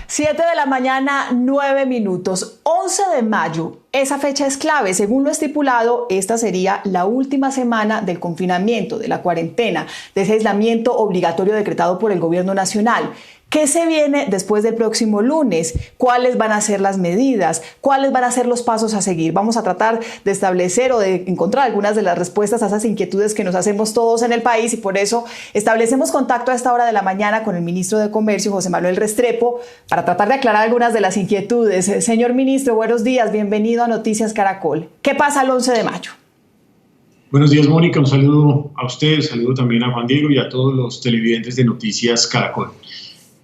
7 de la mañana, 9 minutos, 11 de mayo. Esa fecha es clave. Según lo estipulado, esta sería la última semana del confinamiento, de la cuarentena, de ese aislamiento obligatorio decretado por el gobierno nacional. ¿Qué se viene después del próximo lunes? ¿Cuáles van a ser las medidas? ¿Cuáles van a ser los pasos a seguir? Vamos a tratar de establecer o de encontrar algunas de las respuestas a esas inquietudes que nos hacemos todos en el país, y por eso establecemos contacto a esta hora de la mañana con el ministro de Comercio, José Manuel Restrepo, para tratar de aclarar algunas de las inquietudes. Señor ministro, buenos días, bienvenido a Noticias Caracol. ¿Qué pasa el 11 de mayo? Buenos días, Mónica. Un saludo a usted, saludo también a Juan Diego y a todos los televidentes de Noticias Caracol.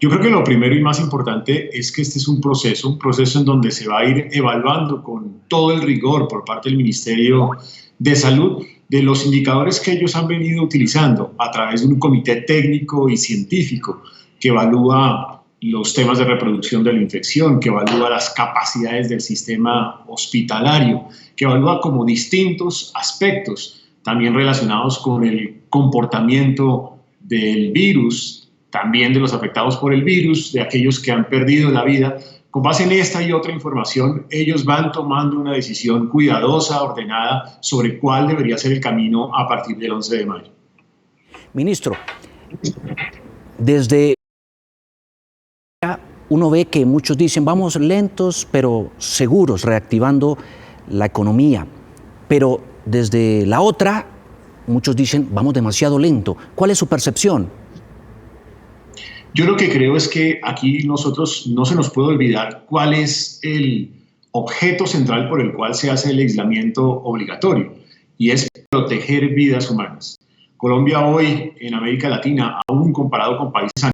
Yo creo que lo primero y más importante es que este es un proceso en donde se va a ir evaluando con todo el rigor por parte del Ministerio de Salud de los indicadores que ellos han venido utilizando a través de un comité técnico y científico que evalúa los temas de reproducción de la infección, que evalúa las capacidades del sistema hospitalario, que evalúa como distintos aspectos también relacionados con el comportamiento del virus, también de los afectados por el virus, de aquellos que han perdido la vida. Con base en esta y otra información, ellos van tomando una decisión cuidadosa, ordenada, sobre cuál debería ser el camino a partir del 11 de mayo. Ministro, desde uno ve que muchos dicen vamos lentos pero seguros, reactivando la economía, pero desde la otra, muchos dicen vamos demasiado lento. ¿Cuál es su percepción? Yo lo que creo es que aquí nosotros no se nos puede olvidar cuál es el objeto central por el cual se hace el aislamiento obligatorio, y es proteger vidas humanas. Colombia hoy en América Latina, aún comparado con países a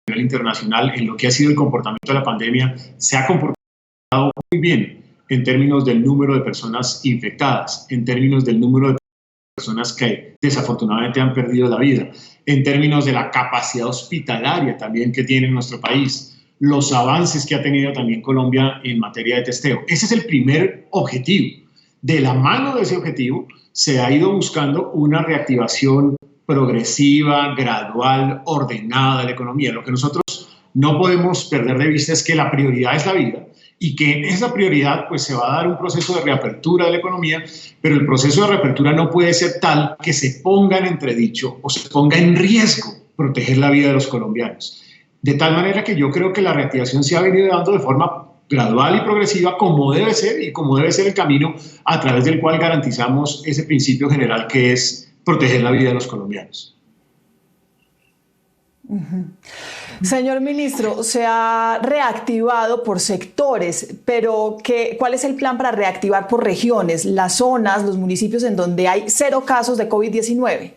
nivel internacional, en lo que ha sido el comportamiento de la pandemia, se ha comportado muy bien en términos del número de personas infectadas, en términos del número de personas que desafortunadamente han perdido la vida, en términos de la capacidad hospitalaria también que tiene nuestro país, los avances que ha tenido también Colombia en materia de testeo. Ese es el primer objetivo. De la mano de ese objetivo se ha ido buscando una reactivación progresiva, gradual, ordenada de la economía. Lo que nosotros no podemos perder de vista es que la prioridad es la vida, y que en esa prioridad pues se va a dar un proceso de reapertura de la economía, pero el proceso de reapertura no puede ser tal que se ponga en entredicho o se ponga en riesgo proteger la vida de los colombianos. De tal manera que yo creo que la reactivación se ha venido dando de forma gradual y progresiva, como debe ser, y como debe ser el camino a través del cual garantizamos ese principio general que es proteger la vida de los colombianos. Señor ministro, se ha reactivado por sectores, pero ¿cuál es el plan para reactivar por regiones, las zonas, los municipios en donde hay 0 casos de COVID-19?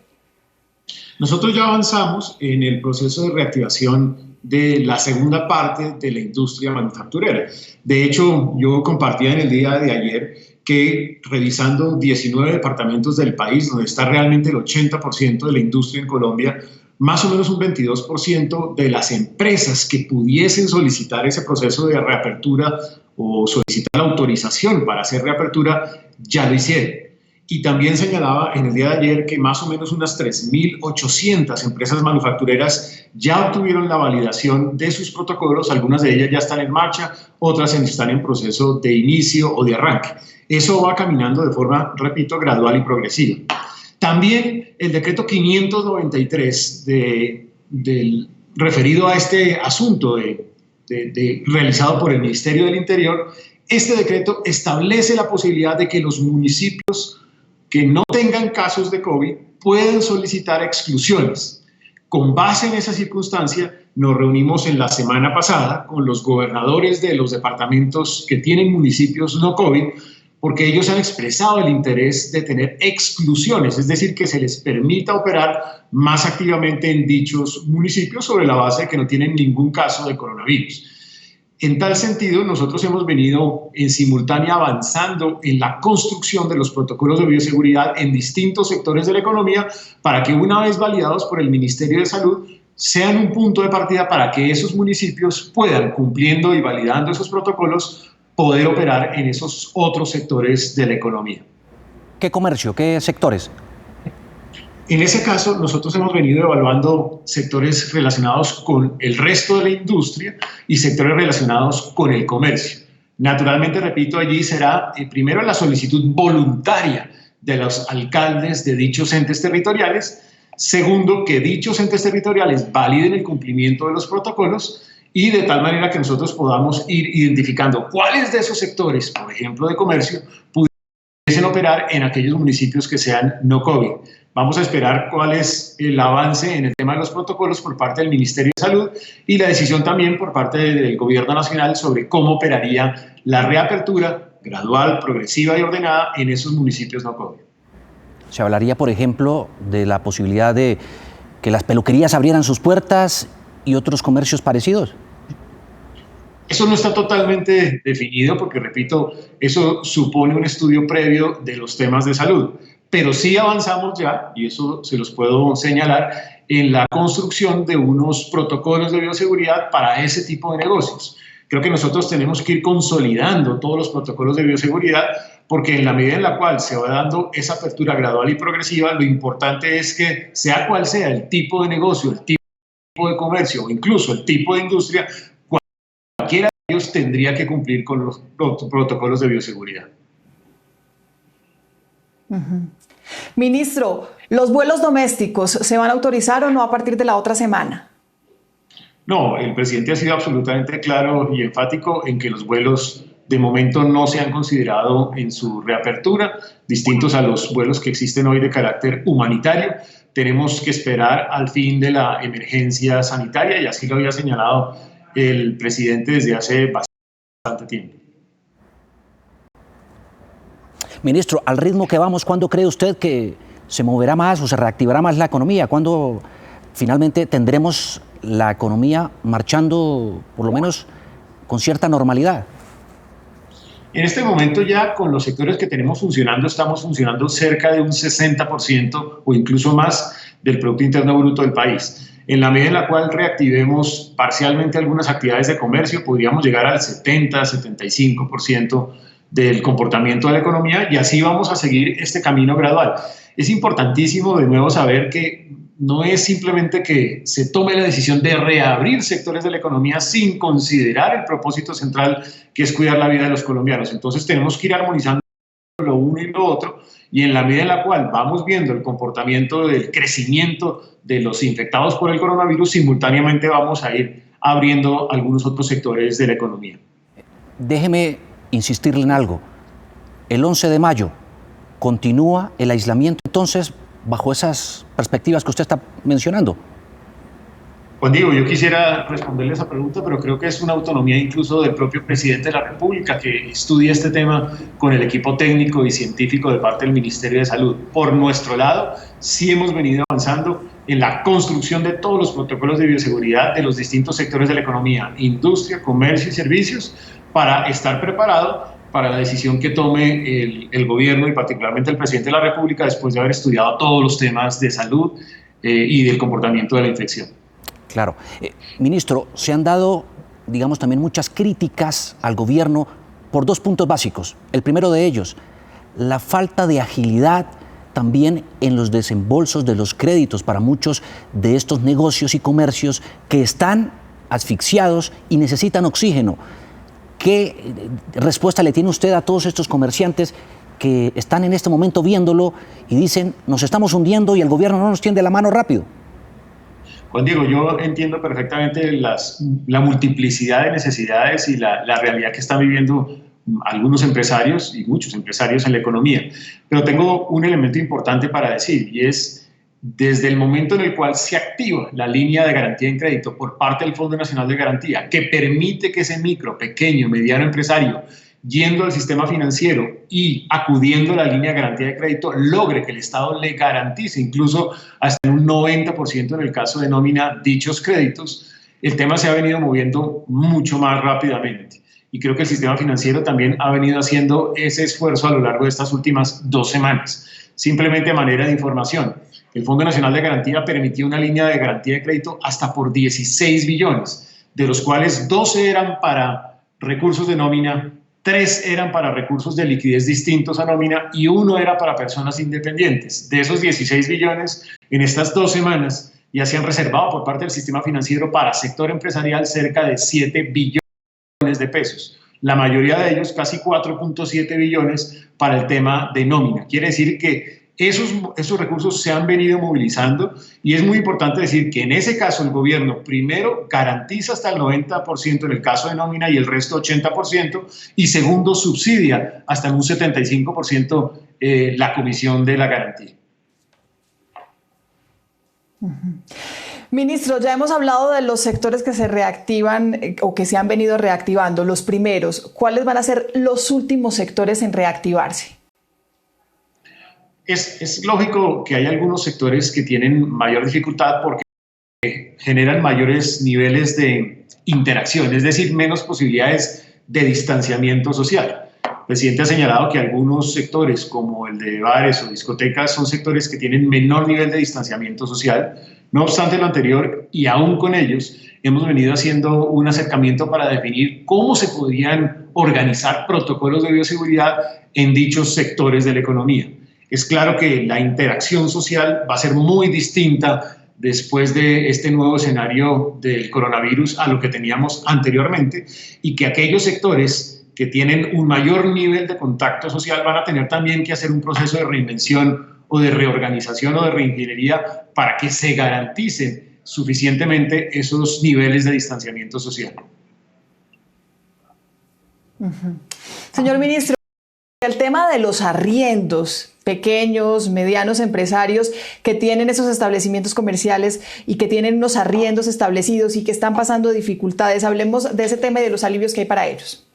Nosotros ya avanzamos en el proceso de reactivación de la segunda parte de la industria manufacturera. De hecho, yo compartía en el día de ayer que revisando 19 departamentos del país, donde está realmente el 80% de la industria en Colombia, más o menos un 22% de las empresas que pudiesen solicitar ese proceso de reapertura o solicitar la autorización para hacer reapertura, ya lo hicieron. Y también señalaba en el día de ayer que más o menos unas 3.800 empresas manufactureras ya obtuvieron la validación de sus protocolos. Algunas de ellas ya están en marcha, otras están en proceso de inicio o de arranque. Eso va caminando de forma, repito, gradual y progresiva. También el decreto 593 referido a este asunto realizado por el Ministerio del Interior, este decreto establece la posibilidad de que los municipios que no tengan casos de COVID pueden solicitar exclusiones. Con base en esa circunstancia, nos reunimos en la semana pasada con los gobernadores de los departamentos que tienen municipios no COVID, porque ellos han expresado el interés de tener exclusiones, es decir, que se les permita operar más activamente en dichos municipios sobre la base de que no tienen ningún caso de coronavirus. En tal sentido, nosotros hemos venido en simultánea avanzando en la construcción de los protocolos de bioseguridad en distintos sectores de la economía para que, una vez validados por el Ministerio de Salud, sean un punto de partida para que esos municipios puedan, cumpliendo y validando esos protocolos, poder operar en esos otros sectores de la economía. ¿Qué comercio? ¿Qué sectores? En ese caso, nosotros hemos venido evaluando sectores relacionados con el resto de la industria y sectores relacionados con el comercio. Naturalmente, repito, allí será primero la solicitud voluntaria de los alcaldes de dichos entes territoriales. Segundo, que dichos entes territoriales validen el cumplimiento de los protocolos y de tal manera que nosotros podamos ir identificando cuáles de esos sectores, por ejemplo, de comercio, pudiesen operar en aquellos municipios que sean no COVID. Vamos a esperar cuál es el avance en el tema de los protocolos por parte del Ministerio de Salud y la decisión también por parte del Gobierno Nacional sobre cómo operaría la reapertura gradual, progresiva y ordenada en esos municipios no COVID. Se hablaría, por ejemplo, de la posibilidad de que las peluquerías abrieran sus puertas y otros comercios parecidos. Eso no está totalmente definido porque, repito, eso supone un estudio previo de los temas de salud. Pero sí avanzamos ya, y eso se los puedo señalar, en la construcción de unos protocolos de bioseguridad para ese tipo de negocios. Creo que nosotros tenemos que ir consolidando todos los protocolos de bioseguridad porque en la medida en la cual se va dando esa apertura gradual y progresiva, lo importante es que sea cual sea el tipo de negocio, el tipo de comercio o incluso el tipo de industria, cualquiera de ellos tendría que cumplir con los protocolos de bioseguridad. Ministro, ¿los vuelos domésticos se van a autorizar o no a partir de la otra semana? No, el presidente ha sido absolutamente claro y enfático en que los vuelos de momento no se han considerado en su reapertura, distintos a los vuelos que existen hoy de carácter humanitario. Tenemos que esperar al fin de la emergencia sanitaria y así lo había señalado el presidente desde hace bastante tiempo. Ministro, al ritmo que vamos, ¿cuándo cree usted que se moverá más o se reactivará más la economía? ¿Cuándo finalmente tendremos la economía marchando, por lo menos, con cierta normalidad? En este momento ya con los sectores que tenemos funcionando, estamos funcionando cerca de un 60% o incluso más del Producto Interno Bruto del país. En la medida en la cual reactivemos parcialmente algunas actividades de comercio, podríamos llegar al 70-75% del comportamiento de la economía y así vamos a seguir este camino gradual. Es importantísimo de nuevo saber que no es simplemente que se tome la decisión de reabrir sectores de la economía sin considerar el propósito central que es cuidar la vida de los colombianos. Entonces tenemos que ir armonizando lo uno y lo otro y en la medida en la cual vamos viendo el comportamiento del crecimiento de los infectados por el coronavirus, simultáneamente vamos a ir abriendo algunos otros sectores de la economía. Déjeme insistirle en algo. El 11 de mayo continúa el aislamiento, entonces, bajo esas perspectivas que usted está mencionando. Juan Diego, yo quisiera responderle esa pregunta, pero creo que es una autonomía incluso del propio presidente de la República que estudia este tema con el equipo técnico y científico de parte del Ministerio de Salud. Por nuestro lado, sí hemos venido avanzando en la construcción de todos los protocolos de bioseguridad de los distintos sectores de la economía, industria, comercio y servicios, para estar preparado para la decisión que tome el gobierno y particularmente el presidente de la República después de haber estudiado todos los temas de salud y del comportamiento de la infección. Claro. Ministro, se han dado, digamos, también muchas críticas al gobierno por dos puntos básicos. El primero de ellos, la falta de agilidad también en los desembolsos de los créditos para muchos de estos negocios y comercios que están asfixiados y necesitan oxígeno. ¿Qué respuesta le tiene usted a todos estos comerciantes que están en este momento viéndolo y dicen, nos estamos hundiendo y el gobierno no nos tiende la mano rápido? Juan Diego, yo entiendo perfectamente la multiplicidad de necesidades y la realidad que están viviendo algunos empresarios y muchos empresarios en la economía. Pero tengo un elemento importante para decir y es, desde el momento en el cual se activa la línea de garantía en crédito por parte del Fondo Nacional de Garantía, que permite que ese micro, pequeño, mediano empresario, yendo al sistema financiero y acudiendo a la línea de garantía de crédito, logre que el Estado le garantice incluso hasta un 90% en el caso de nómina dichos créditos, el tema se ha venido moviendo mucho más rápidamente. Y creo que el sistema financiero también ha venido haciendo ese esfuerzo a lo largo de estas últimas 2 semanas. Simplemente a manera de información, el Fondo Nacional de Garantía permitió una línea de garantía de crédito hasta por 16 billones, de los cuales 12 eran para recursos de nómina 3 eran para recursos de liquidez distintos a nómina y 1 era para personas independientes. De esos 16 billones, en estas 2 semanas ya se han reservado por parte del sistema financiero para sector empresarial cerca de 7 billones de pesos. La mayoría de ellos, casi 4.7 billones, para el tema de nómina. Quiere decir que esos recursos se han venido movilizando y es muy importante decir que en ese caso el gobierno primero garantiza hasta el 90% en el caso de nómina y el resto 80% y segundo subsidia hasta un 75% la comisión de la garantía. Ministro, ya hemos hablado de los sectores que se reactivan o que se han venido reactivando, los primeros. ¿Cuáles van a ser los últimos sectores en reactivarse? Es lógico que hay algunos sectores que tienen mayor dificultad porque generan mayores niveles de interacción, es decir, menos posibilidades de distanciamiento social. El presidente ha señalado que algunos sectores, como el de bares o discotecas, son sectores que tienen menor nivel de distanciamiento social. No obstante lo anterior, y aún con ellos, hemos venido haciendo un acercamiento para definir cómo se podrían organizar protocolos de bioseguridad en dichos sectores de la economía. Es claro que la interacción social va a ser muy distinta después de este nuevo escenario del coronavirus a lo que teníamos anteriormente y que aquellos sectores que tienen un mayor nivel de contacto social van a tener también que hacer un proceso de reinvención o de reorganización o de reingeniería para que se garanticen suficientemente esos niveles de distanciamiento social. Señor ministro, el tema de los arriendos, pequeños, medianos empresarios que tienen esos establecimientos comerciales y que tienen unos arriendos establecidos y que están pasando dificultades. Hablemos de ese tema y de los alivios que hay para ellos.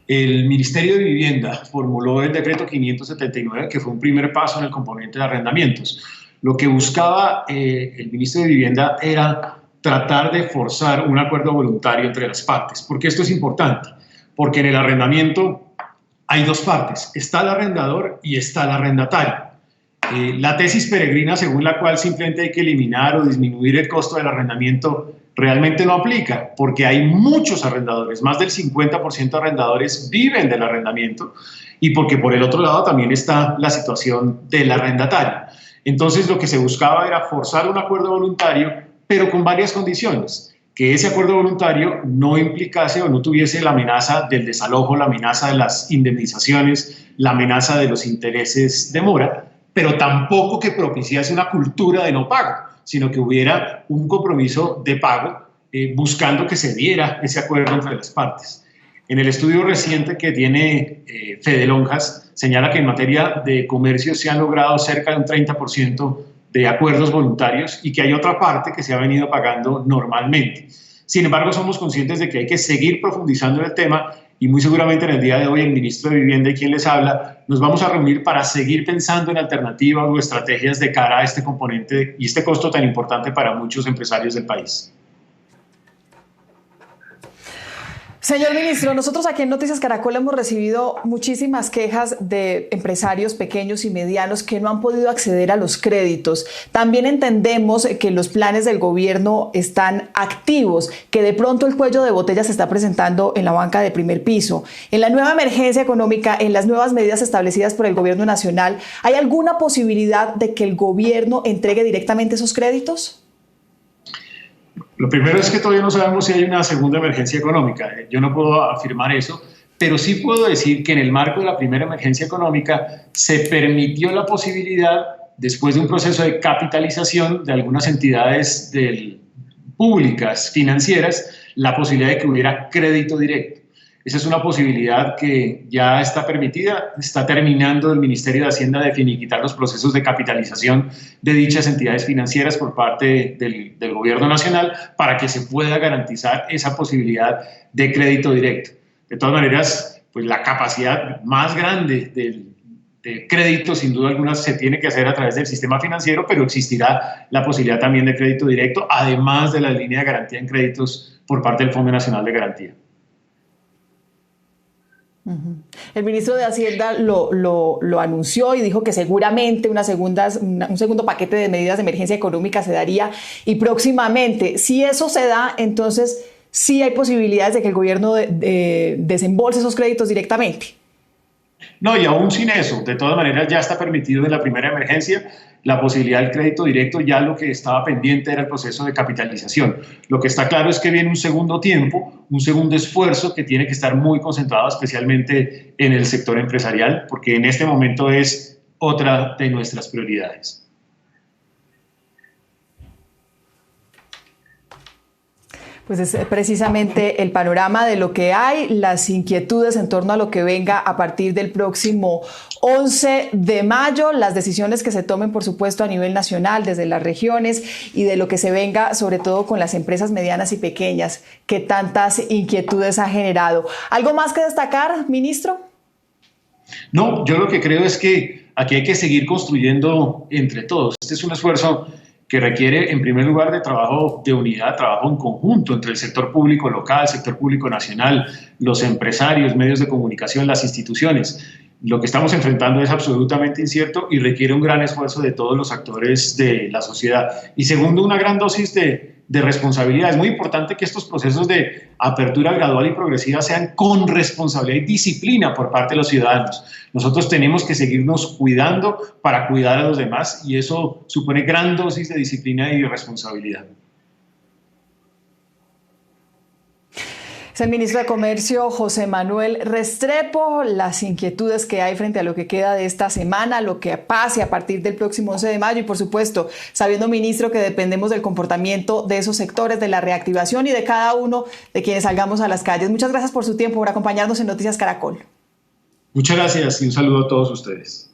El Ministerio de Vivienda formuló el decreto 579, que fue un primer paso en el componente de arrendamientos. Lo que buscaba el Ministro de Vivienda era tratar de forzar un acuerdo voluntario entre las partes. ¿Por qué esto es importante? Porque en el arrendamiento hay 2 partes, está el arrendador y está el arrendatario. La tesis peregrina según la cual simplemente hay que eliminar o disminuir el costo del arrendamiento realmente no aplica, porque hay muchos arrendadores, más del 50% de arrendadores viven del arrendamiento y porque por el otro lado también está la situación del arrendatario. Entonces lo que se buscaba era forzar un acuerdo voluntario, pero con varias condiciones. Que ese acuerdo voluntario no implicase o no tuviese la amenaza del desalojo, la amenaza de las indemnizaciones, la amenaza de los intereses de mora, pero tampoco que propiciase una cultura de no pago, sino que hubiera un compromiso de pago buscando que se diera ese acuerdo entre las partes. En el estudio reciente que tiene Fede Lonjas, señala que en materia de comercio se han logrado cerca de un 30% de acuerdos voluntarios y que hay otra parte que se ha venido pagando normalmente. Sin embargo, somos conscientes de que hay que seguir profundizando en el tema y muy seguramente en el día de hoy el ministro de Vivienda y quien les habla nos vamos a reunir para seguir pensando en alternativas o estrategias de cara a este componente y este costo tan importante para muchos empresarios del país. Señor ministro, nosotros aquí en Noticias Caracol hemos recibido muchísimas quejas de empresarios pequeños y medianos que no han podido acceder a los créditos. También entendemos que los planes del gobierno están activos, que de pronto el cuello de botella se está presentando en la banca de primer piso. En la nueva emergencia económica, en las nuevas medidas establecidas por el gobierno nacional, ¿hay alguna posibilidad de que el gobierno entregue directamente esos créditos? Lo primero es que todavía no sabemos si hay una segunda emergencia económica. Yo no puedo afirmar eso, pero sí puedo decir que en el marco de la primera emergencia económica se permitió la posibilidad, después de un proceso de capitalización de algunas entidades públicas, financieras, la posibilidad de que hubiera crédito directo. Esa es una posibilidad que ya está permitida, está terminando el Ministerio de Hacienda de finiquitar los procesos de capitalización de dichas entidades financieras por parte del Gobierno Nacional para que se pueda garantizar esa posibilidad de crédito directo. De todas maneras, pues la capacidad más grande de crédito, sin duda alguna, se tiene que hacer a través del sistema financiero, pero existirá la posibilidad también de crédito directo, además de la línea de garantía en créditos por parte del Fondo Nacional de Garantía. El ministro de Hacienda lo anunció y dijo que seguramente un segundo paquete de medidas de emergencia económica se daría y próximamente. Si eso se da, entonces sí hay posibilidades de que el gobierno desembolse esos créditos directamente. No, y aún sin eso, de todas maneras ya está permitido en la primera emergencia la posibilidad del crédito directo, ya lo que estaba pendiente era el proceso de capitalización. Lo que está claro es que viene un segundo tiempo, un segundo esfuerzo que tiene que estar muy concentrado especialmente en el sector empresarial, porque en este momento es otra de nuestras prioridades. Pues es precisamente el panorama de lo que hay, las inquietudes en torno a lo que venga a partir del próximo 11 de mayo, las decisiones que se tomen, por supuesto, a nivel nacional, desde las regiones, y de lo que se venga, sobre todo con las empresas medianas y pequeñas, que tantas inquietudes ha generado. ¿Algo más que destacar, ministro? No, yo lo que creo es que aquí hay que seguir construyendo entre todos. Este es un esfuerzo que requiere, en primer lugar, de trabajo de unidad, trabajo en conjunto entre el sector público local, sector público nacional, los empresarios, medios de comunicación, las instituciones. Lo que estamos enfrentando es absolutamente incierto y requiere un gran esfuerzo de todos los actores de la sociedad. Y segundo, una gran dosis de responsabilidad. Es muy importante que estos procesos de apertura gradual y progresiva sean con responsabilidad y disciplina por parte de los ciudadanos. Nosotros tenemos que seguirnos cuidando para cuidar a los demás y eso supone gran dosis de disciplina y responsabilidad. Es el ministro de Comercio, José Manuel Restrepo. Las inquietudes que hay frente a lo que queda de esta semana, lo que pase a partir del próximo 11 de mayo y, por supuesto, sabiendo, ministro, que dependemos del comportamiento de esos sectores, de la reactivación y de cada uno de quienes salgamos a las calles. Muchas gracias por su tiempo, por acompañarnos en Noticias Caracol. Muchas gracias y un saludo a todos ustedes.